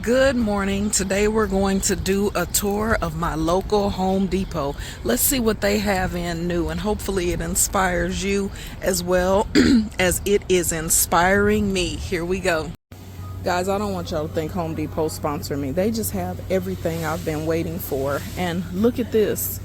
Good morning. Today we're going to do a tour of my local Home Depot. Let's see what they have in new, and hopefully it inspires you as well as it is inspiring me. Here we go. Guys, I don't want y'all to think Home Depot sponsored me. They just have everything I've been waiting for. And look at this.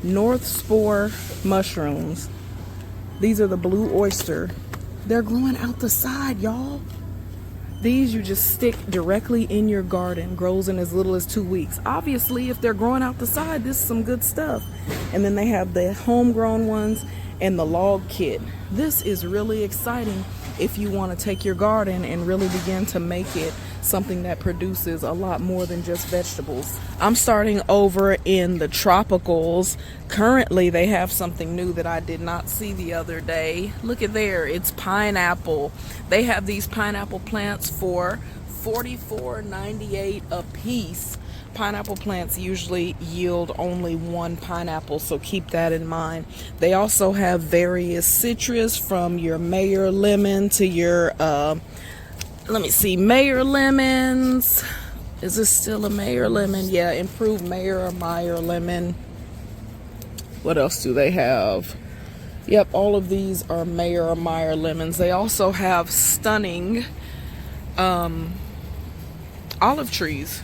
North Spore mushrooms. These are the blue oyster. They're growing out the side, y'all. These you just stick directly in your garden, grows in as little as 2 weeks. Obviously, if they're growing out the side, this is some good stuff. And then they have the homegrown ones and the log kit. This is really exciting if you want to take your garden and really begin to make it something that produces a lot more than just vegetables. I'm starting over in the tropicals. Currently, they have something new that I did not see the other day. Look at there, it's pineapple. They have these pineapple plants for $44.98 a piece. Pineapple plants usually yield only one pineapple, so keep that in mind. They also have various citrus, from your Mayer lemon to your let me see, Mayer lemons. Is this still a Mayer lemon? Yeah, improved Mayer or Meyer lemon. What else do they have? Yep, all of these are Mayer or Meyer lemons. They also have stunning olive trees.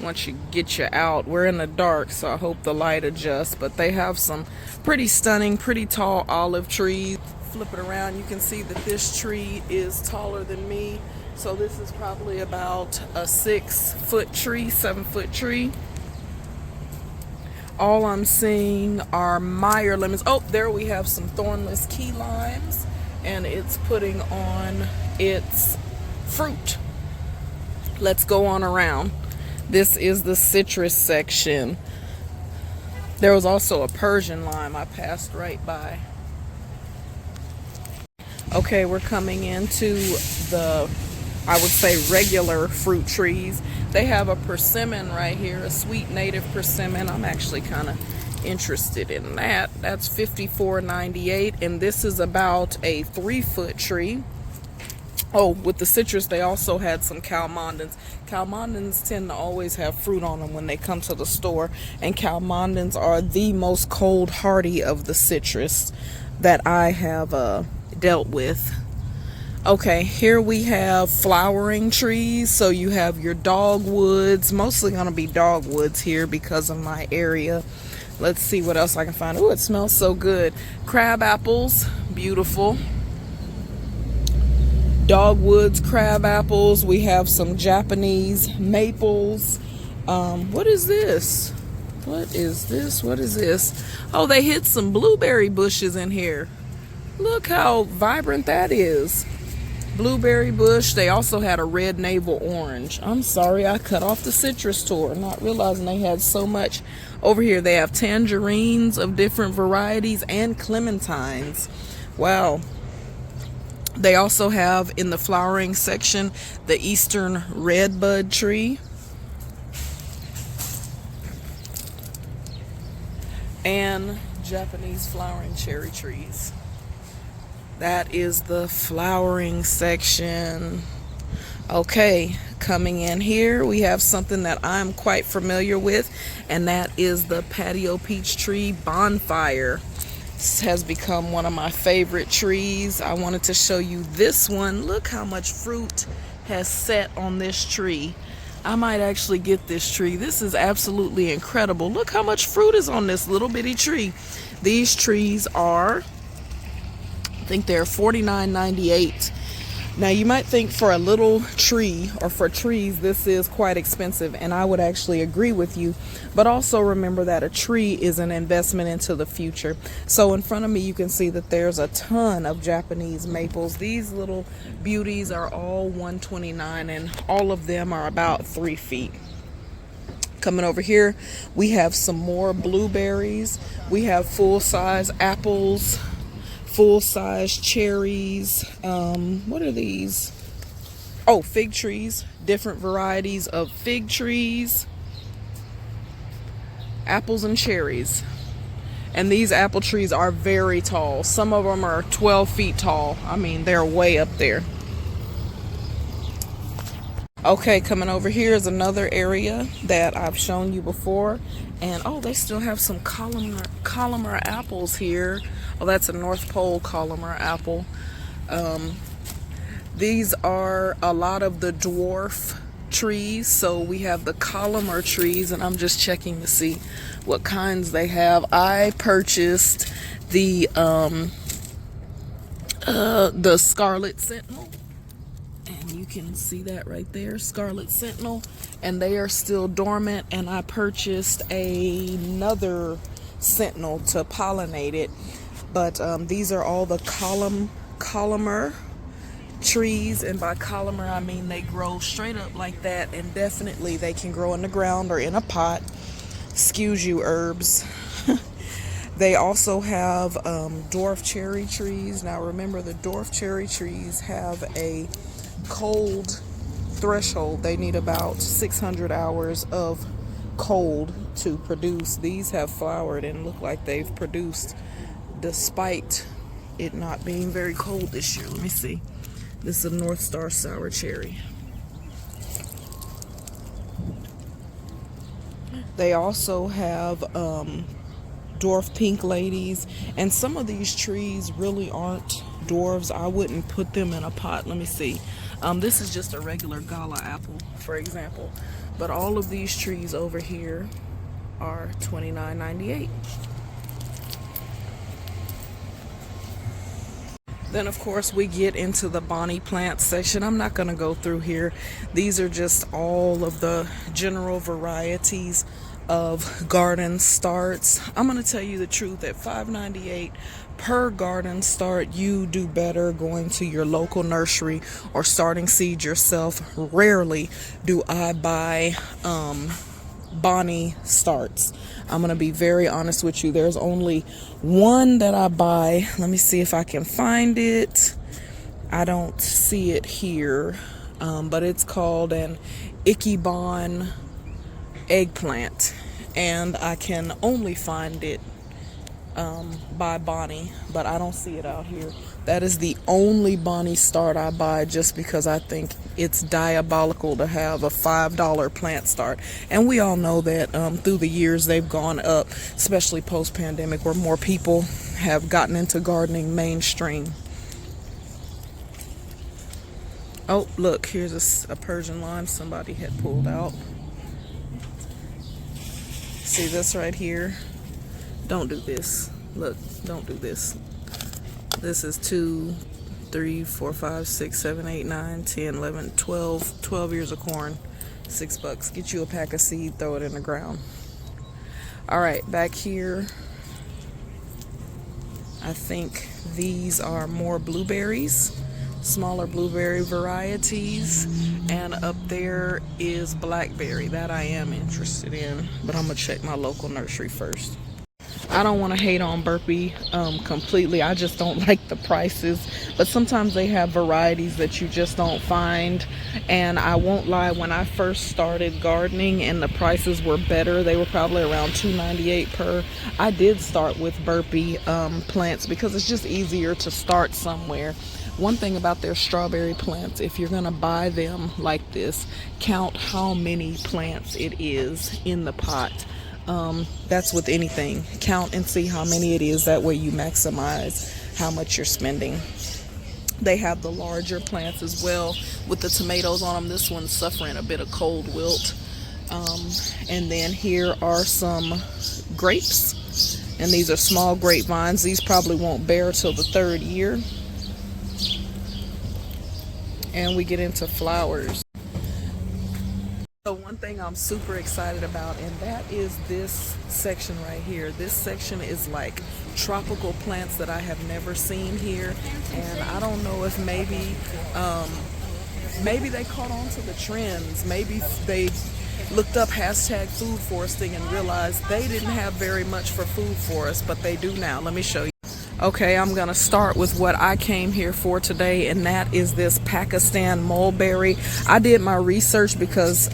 Once you get you out, we're in the dark, so I hope the light adjusts, but they have some pretty stunning, pretty tall olive trees. Flip it around, you can see that this tree is taller than me, so this is probably about a 6-foot tree, 7-foot tree. All I'm seeing are Meyer lemons. Oh, there we have some thornless key limes, and it's putting on its fruit. Let's go on around. This is the citrus section. There was also a Persian lime I passed right by. Okay, we're coming into the, I would say, regular fruit trees. They have a persimmon right here, a sweet native persimmon. I'm actually kind of interested in that. That's $54.98, and this is about a 3-foot tree. Oh, with the citrus, they also had some Calmandans. Calmandans tend to always have fruit on them when they come to the store, and Calmandans are the most cold hardy of the citrus that I have dealt with. Okay, here we have flowering trees. So you have your dogwoods, mostly going to be dogwoods here because of my area. Let's see what else I can find. Oh, it smells so good. Crab apples, beautiful. Dogwoods, crab apples. We have some Japanese maples. What is this? What is this? What is this? Oh, they hid some blueberry bushes in here. Look how vibrant that is. Blueberry bush. They also had a red navel orange. I'm sorry I cut off the citrus tour, not realizing they had so much. Over here they have tangerines of different varieties and clementines. Wow. They also have in the flowering section the eastern redbud tree and Japanese flowering cherry trees. That is the flowering section. Okay, coming in here, we have something that I'm quite familiar with, and that is the patio peach tree bonfire. This has become one of my favorite trees. I wanted to show you this one. Look how much fruit has set on this tree. I might actually get this tree. This is absolutely incredible. Look how much fruit is on this little bitty tree. These trees are, I think they're $49.98. Now you might think for a little tree, or for trees, this is quite expensive, and I would actually agree with you. But also remember that a tree is an investment into the future. So in front of me you can see that there's a ton of Japanese maples. These little beauties are all $129, and all of them are about 3 feet. Coming over here, we have some more blueberries. We have full-size apples, full-size cherries. What are these? Oh, fig trees. Different varieties of fig trees, apples and cherries. And these apple trees are very tall. Some of them are 12 feet tall. I mean, they're way up there. Okay, coming over here is another area that I've shown you before. And oh, they still have some columnar apples here. Oh, that's a North Pole columnar apple. These are a lot of the dwarf trees. So we have the columnar trees, and I'm just checking to see what kinds they have. I purchased the Scarlet Sentinel. And you can see that right there, Scarlet Sentinel, and they are still dormant. And I purchased another Sentinel to pollinate it. But these are all the columnar trees, and by columnar I mean they grow straight up like that, and definitely they can grow in the ground or in a pot. Excuse you, herbs. They also have dwarf cherry trees. Now remember, the dwarf cherry trees have a cold threshold. They need about 600 hours of cold to produce. These have flowered and look like they've produced despite it not being very cold this year. Let me see. This is a North Star sour cherry. They also have dwarf pink ladies, and some of these trees really aren't dwarves. I wouldn't put them in a pot. Let me see. This is just a regular gala apple, for example, but all of these trees over here are $29.98. Then of course we get into the Bonnie plant section. I'm not going to go through here. These are just all of the general varieties of garden starts. I'm going to tell you the truth, at $5.98 per garden start, you do better going to your local nursery or starting seeds yourself. Rarely do I buy Bonnie starts. I'm gonna be very honest with you. There's only one that I buy. Let me see if I can find it. I don't see it here, but it's called an Ikebana eggplant, and I can only find it by Bonnie, but I don't see it out here. That is the only Bonnie start I buy, just because I think it's diabolical to have a $5 plant start. And we all know that through the years they've gone up, especially post-pandemic, where more people have gotten into gardening mainstream. Oh, look, here's a Persian lime somebody had pulled out. See this right here? Don't do this. Look, don't do this. This is 2, 3, 4, 5, 6, 7, 8, 9, 10, 11, 12 ears of corn. $6. Get you a pack of seed, throw it in the ground. All right, back here, I think these are more blueberries, smaller blueberry varieties, and up there is blackberry. That I am interested in, but I'm gonna check my local nursery first. I don't want to hate on Burpee completely. I just don't like the prices, but sometimes they have varieties that you just don't find. And I won't lie, when I first started gardening and the prices were better, they were probably around $2.98 per. I did start with Burpee plants because it's just easier to start somewhere. One thing about their strawberry plants, if you're gonna buy them like this, count how many plants it is in the pot. That's with anything. Count and see how many it is. That way you maximize how much you're spending. They have the larger plants as well with the tomatoes on them. This one's suffering a bit of cold wilt. And then here are some grapes, and these are small grapevines. These probably won't bear till the 3rd year. And we get into flowers. So one thing I'm super excited about, and that is this section right here. This section is like tropical plants that I have never seen here, and I don't know if maybe they caught on to the trends. Maybe they looked up hashtag food foresting and realized they didn't have very much for food forests, but they do now. Let me show you. Okay, I'm gonna start with what I came here for today, and that is this Pakistan mulberry. I did my research because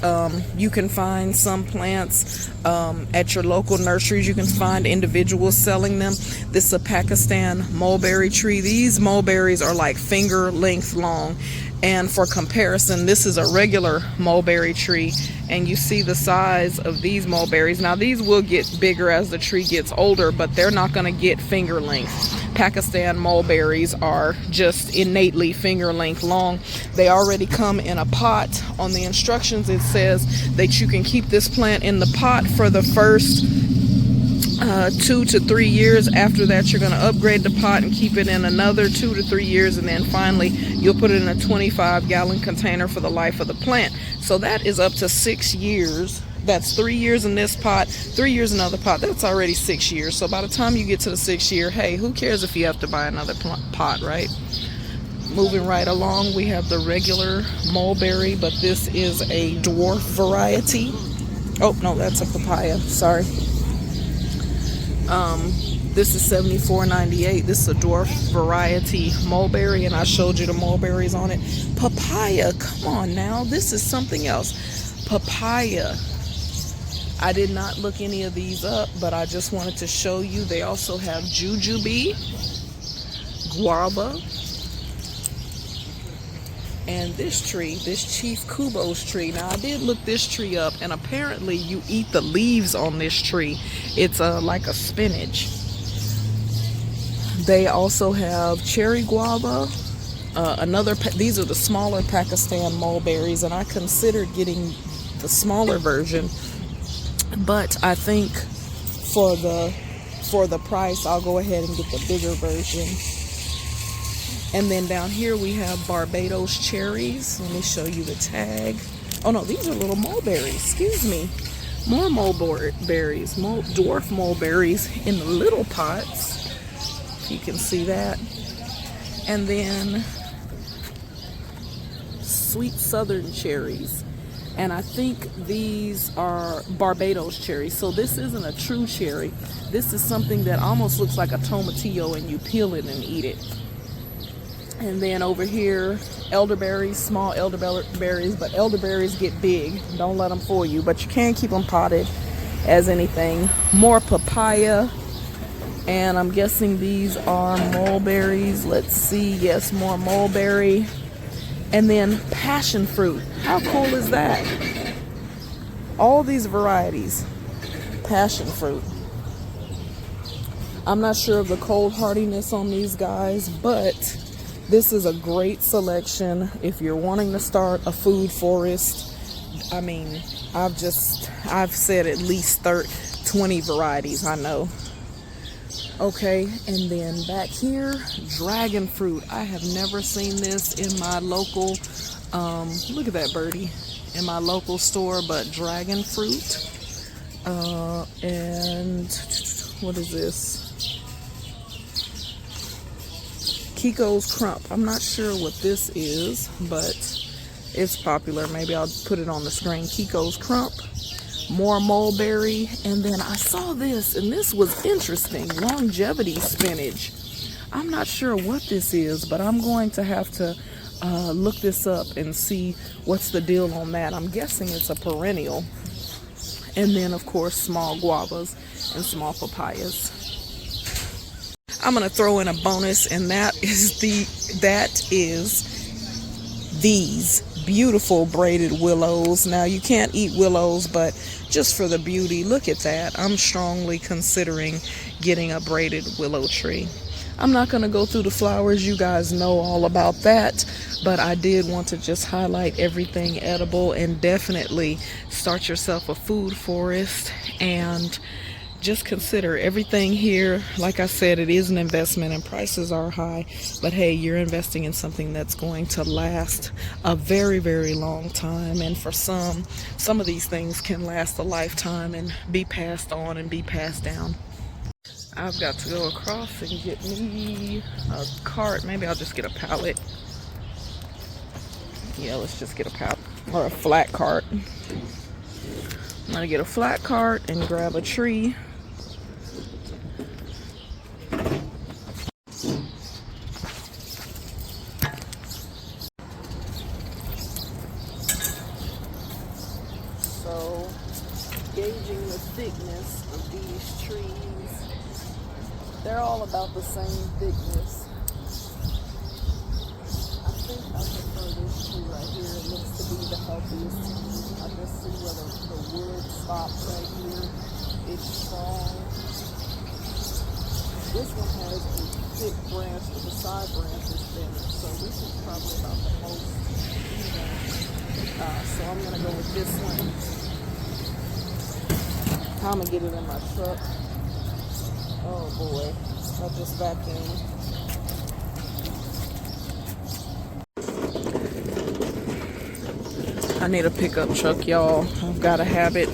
you can find some plants at your local nurseries. You can find individuals selling them. This is a Pakistan mulberry tree. These mulberries are like finger length long, And for comparison, this is a regular mulberry tree, and you see the size of these mulberries. Now these will get bigger as the tree gets older, but they're not going to get finger length. Pakistan mulberries are just innately finger length long. They already come in a pot. On the instructions it says that you can keep this plant in the pot for the first 2 to 3 years. After that, you're going to upgrade the pot and keep it in another 2 to 3 years, and then finally you'll put it in a 25-gallon container for the life of the plant. So that is up to 6 years. That's 3 years in this pot, 3 years in another pot. That's already 6 years. So by the time you get to the 6th year, hey, who cares if you have to buy another pot, right? Moving right along, we have the regular mulberry, but this is a dwarf variety. Oh no, that's a papaya, sorry. This is $74.98. This is a dwarf variety mulberry, and I showed you the mulberries on it. Papaya, come on now, this is something else. Papaya, I did not look any of these up, but I just wanted to show you. They also have jujube, guava, and this tree, this Chief Kubo's tree. Now I did look this tree up, and apparently you eat the leaves on this tree. It's like a spinach. They also have cherry guava. These are the smaller Pakistan mulberries, and I considered getting the smaller version, but I think for the price, I'll go ahead and get the bigger version. And then down here we have Barbados cherries. Let me show you the tag. Oh no, these are little mulberries, excuse me. More mulberries, dwarf mulberries in the little pots. If you can see that. And then sweet southern cherries. And I think these are Barbados cherries. So this isn't a true cherry. This is something that almost looks like a tomatillo, and you peel it and eat it. And then over here, elderberries, small elderberries, but elderberries get big. Don't let them fool you, but you can keep them potted as anything. More papaya, and I'm guessing these are mulberries. Let's see, yes, more mulberry. And then passion fruit. How cool is that? All these varieties, passion fruit. I'm not sure of the cold hardiness on these guys, but this is a great selection if you're wanting to start a food forest. I mean, I've said at least 20 varieties, I know. Okay, and then back here, dragon fruit. I have never seen this in my local, look at that birdie, in my local store, but dragon fruit. And what is this? Kiko's Crump. I'm not sure what this is, but it's popular. Maybe I'll put it on the screen. Kiko's Crump. More mulberry. And then I saw this, and this was interesting. Longevity spinach. I'm not sure what this is, but I'm going to have to look this up and see what's the deal on that. I'm guessing it's a perennial. And then, of course, small guavas and small papayas. I'm gonna throw in a bonus, and that is these beautiful braided willows. Now you can't eat willows, but just for the beauty, look at that. I'm strongly considering getting a braided willow tree. I'm not gonna go through the flowers, you guys know all about that, but I did want to just highlight everything edible, and definitely start yourself a food forest. And just consider everything here. Like I said, it is an investment and prices are high, but hey, you're investing in something that's going to last a very, very long time. And for some of these things can last a lifetime and be passed on and be passed down. I've got to go across and get me a cart. Maybe I'll just get a pallet. Yeah, let's just get a pallet or a flat cart. I'm gonna get a flat cart and grab a tree. So, gauging the thickness of these trees, they're all about the same thickness. I think I prefer this tree right here. It looks to be the healthiest to me. I just see where the wood stops right here. It's strong. This one has a thick branch, but the side branch is thinner. So this is probably about the most even. So I'm gonna go with this one. I'm gonna get it in my truck. Oh boy, I just vacuumed. I need a pickup truck, y'all. I've got to have it.